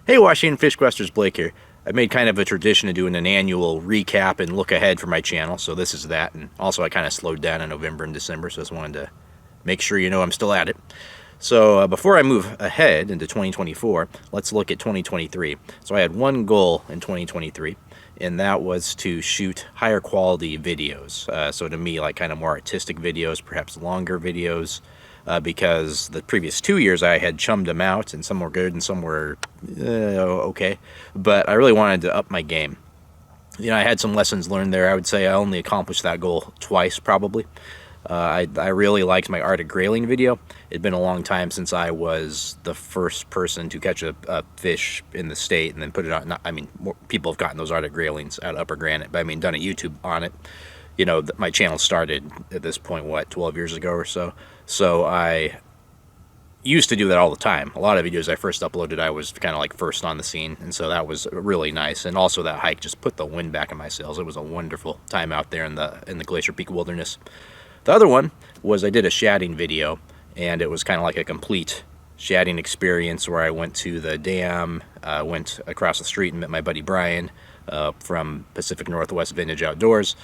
Hey Washington Fish Questers, Blake here. I've made kind of a tradition of doing an annual recap and look ahead for my channel, so this is that. And also I kind of slowed down in November and December, so I just wanted to make sure you know I'm still at it. So before I move ahead into 2024, let's look at 2023. So I had one goal in 2023, and that was to shoot higher quality videos. So to me, like kind of more artistic videos, perhaps longer videos, because the previous 2 years I had chummed them out, and some were good and some were okay. But I really wanted to up my game. You know, I had some lessons learned there. I would say I only accomplished that goal twice, probably. I really liked my Arctic grayling video. It'd been a long time since I was the first person to catch a fish in the state and then put it on. I mean, more people have gotten those Arctic graylings out of Upper Granite, but I mean, done a YouTube on it. You know, my channel started at this point, what, 12 years ago or so. So I used to do that all the time. A lot of videos I first uploaded, I was kind of like first on the scene, and so that was really nice. And also that hike just put the wind back in my sails. It was a wonderful time out there in the Glacier Peak Wilderness. The other one was I did a shadding video, and it was kind of like a complete shadding experience where I went to the dam, went across the street and met my buddy Brian from Pacific Northwest Vintage Outdoors.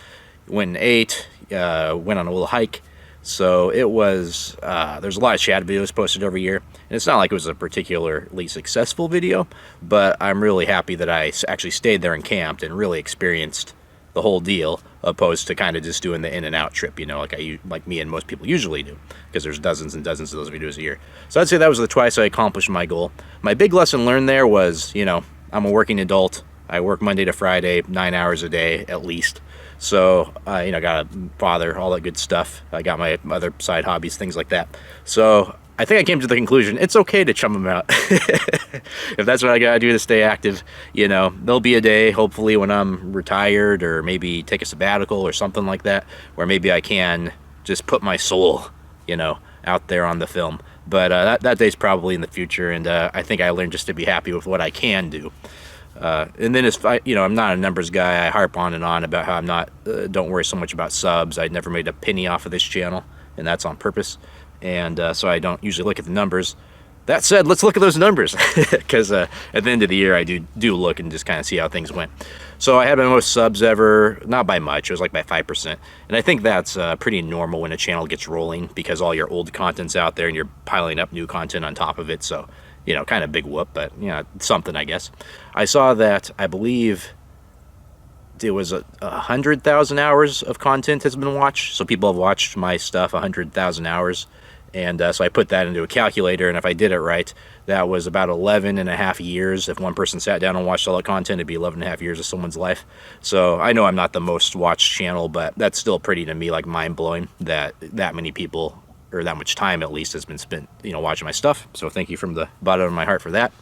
Went and ate, went on a little hike. So it was, there's a lot of shad videos posted every year, and it's not like it was a particularly successful video, but I'm really happy that I actually stayed there and camped and really experienced the whole deal, opposed to kind of just doing the in and out trip, you know, like me and most people usually do, because there's dozens and dozens of those videos a year. So I'd say that was the twice I accomplished my goal. My big lesson learned there was, you know, I'm a working adult. I work Monday to Friday, 9 hours a day at least. So, you know, got a father, all that good stuff. I got my other side hobbies, things like that. So I think I came to the conclusion, it's okay to chum them out. If that's what I gotta do to stay active, you know, there'll be a day, hopefully, when I'm retired or maybe take a sabbatical or something like that, where maybe I can just put my soul, you know, out there on the film. But that day's probably in the future, and I think I learned just to be happy with what I can do. And then you know, I'm not a numbers guy. I harp on and on about how I'm not, don't worry so much about subs. I'd never made a penny off of this channel, and that's on purpose. And so I don't usually look at the numbers. That said, let's look at those numbers, because at the end of the year I do look and just kind of see how things went. So I had my most subs ever, not by much, it was like by 5%. And I think that's pretty normal when a channel gets rolling, because all your old content's out there and you're piling up new content on top of it. So, you know, kind of big whoop, but, you know, something, I guess. I saw that, I believe it was 100,000 hours of content has been watched. So people have watched my stuff 100,000 hours. And so I put that into a calculator, and if I did it right, that was about 11 and a half years. If one person sat down and watched all the content, it'd be 11 and a half years of someone's life. So I know I'm not the most watched channel, but that's still pretty, to me, like mind-blowing that that many people, or that much time at least, has been spent, you know, watching my stuff. So thank you from the bottom of my heart for that.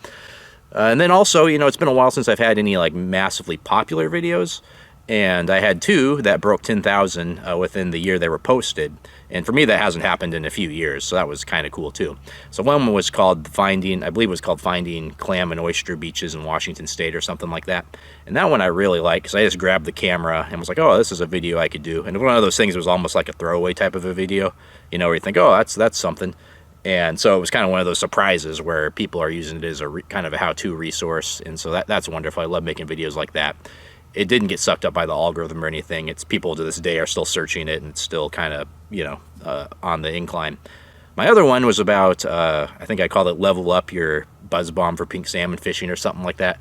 And then also, you know, it's been a while since I've had any like massively popular videos, and I had two that broke 10,000 within the year they were posted. And for me, that hasn't happened in a few years, so that was kind of cool too. So one was called I believe it was called Finding Clam and Oyster Beaches in Washington State or something like that. And that one I really liked, because I just grabbed the camera and was like, oh, this is a video I could do. And one of those things was almost like a throwaway type of a video, you know, where you think, oh, that's something. And so it was kind of one of those surprises where people are using it as a kind of a how-to resource. And so that's wonderful. I love making videos like that. It didn't get sucked up by the algorithm or anything. It's people to this day are still searching it, and it's still kind of, you know, on the incline. My other one was about, I think I called it Level Up Your Buzz Bomb for Pink Salmon Fishing or something like that.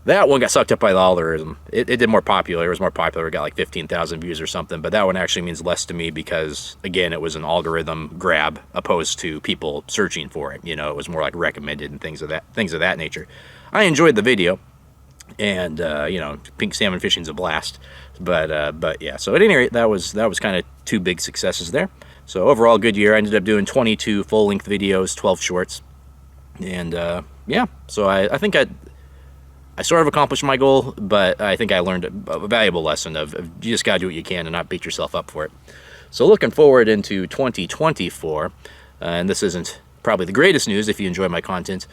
That one got sucked up by the algorithm. It did more popular. It was more popular. It got like 15,000 views or something. But that one actually means less to me because, again, it was an algorithm grab opposed to people searching for it. You know, it was more like recommended and things of that nature. I enjoyed the video. And you know, pink salmon fishing's a blast, but yeah. So at any rate, that was kind of two big successes there. So overall, good year. I ended up doing 22 full-length videos, 12 shorts, and yeah. So I think I sort of accomplished my goal, but I think I learned a valuable lesson of you just gotta do what you can and not beat yourself up for it. So looking forward into 2024, and this isn't probably the greatest news if you enjoy my content.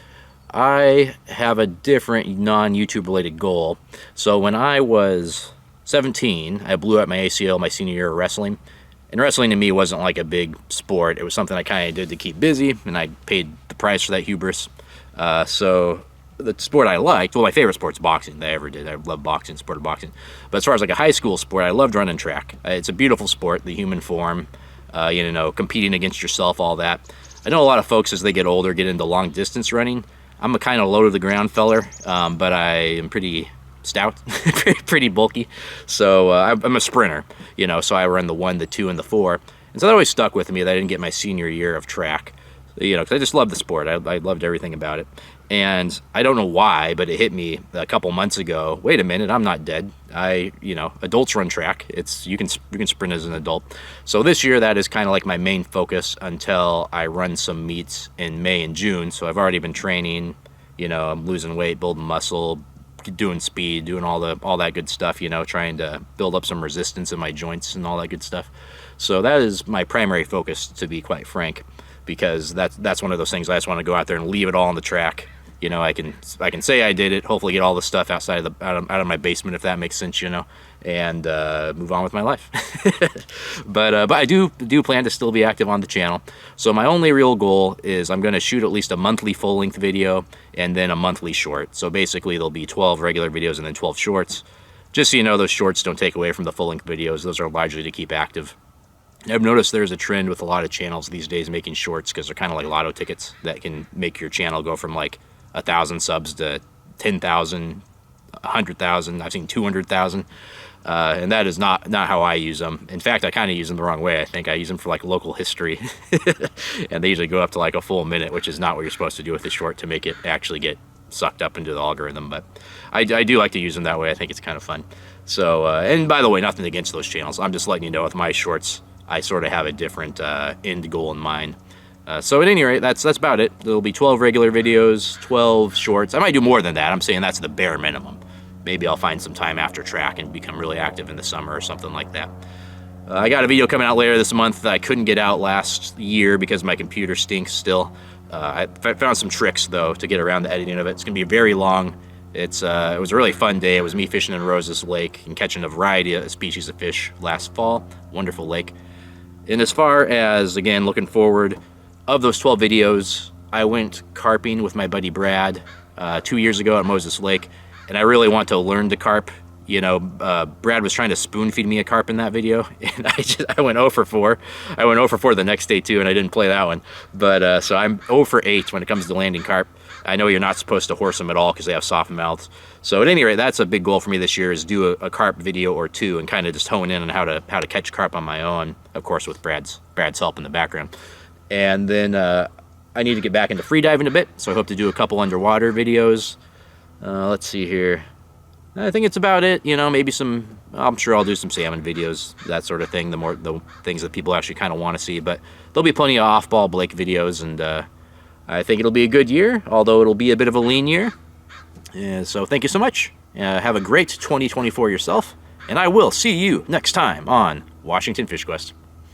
I have a different non-YouTube related goal. So when I was 17, I blew out my ACL my senior year of wrestling. And wrestling to me wasn't like a big sport. It was something I kind of did to keep busy, and I paid the price for that hubris. So the sport I liked, well, my favorite sport's boxing that I ever did. I love boxing, sport of boxing. But as far as like a high school sport, I loved running track. It's a beautiful sport, the human form, competing against yourself, all that. I know a lot of folks as they get older get into long distance running. I'm a kind of low to the ground feller, but I am pretty stout, pretty bulky. So I'm a sprinter, so I run the 1, the 2, and the 4. And so that always stuck with me that I didn't get my senior year of track, because I just loved the sport. I loved everything about it. And I don't know why, but it hit me a couple months ago. Wait a minute, I'm not dead. Adults run track. You can sprint as an adult. So this year, that is kind of like my main focus until I run some meets in May and June. So I've already been training. I'm losing weight, building muscle, doing speed, doing all that good stuff. Trying to build up some resistance in my joints and all that good stuff. So that is my primary focus, to be quite frank, because that's one of those things I just want to go out there and leave it all on the track. I can say I did it, hopefully get all the stuff out of my basement, if that makes sense, and move on with my life. But I do plan to still be active on the channel. So my only real goal is I'm going to shoot at least a monthly full-length video and then a monthly short. So basically there'll be 12 regular videos and then 12 shorts. Just so you know, those shorts don't take away from the full-length videos. Those are largely to keep active. I've noticed there's a trend with a lot of channels these days making shorts because they're kind of like lotto tickets that can make your channel go from like 1,000 subs to 10,000, 100,000. I've seen 200,000, and that is not how I use them. In fact, I kind of use them the wrong way. I think I use them for like local history, and they usually go up to like a full minute, which is not what you're supposed to do with the short to make it actually get sucked up into the algorithm. But I do like to use them that way. I think it's kind of fun. So, and by the way, nothing against those channels. I'm just letting you know with my shorts, I sort of have a different end goal in mind. So at any rate, that's about it. There'll be 12 regular videos, 12 shorts. I might do more than that. I'm saying that's the bare minimum. Maybe I'll find some time after track and become really active in the summer or something like that. I got a video coming out later this month that I couldn't get out last year because my computer stinks still. I found some tricks, though, to get around the editing of it. It's going to be very long. It was a really fun day. It was me fishing in Rose's Lake and catching a variety of species of fish last fall. Wonderful lake. And as far as, again, looking forward, of those 12 videos, I went carping with my buddy Brad 2 years ago at Moses Lake, and I really want to learn to carp. Brad was trying to spoon feed me a carp in that video, and I went 0 for 4. I went 0 for 4 the next day too, and I didn't play that one. But so I'm 0 for 8 when it comes to landing carp. I know you're not supposed to horse them at all because they have soft mouths. So at any rate, that's a big goal for me this year, is do a carp video or two and kind of just hone in on how to catch carp on my own, of course with Brad's help in the background. And then I need to get back into freediving a bit, so I hope to do a couple underwater videos. Let's see here. I think it's about it. Maybe I'm sure I'll do some salmon videos, that sort of thing, the things that people actually kind of want to see. But there'll be plenty of off-ball Blake videos, and I think it'll be a good year, although it'll be a bit of a lean year. So thank you so much. Have a great 2024 yourself, and I will see you next time on Washington Fish Quest.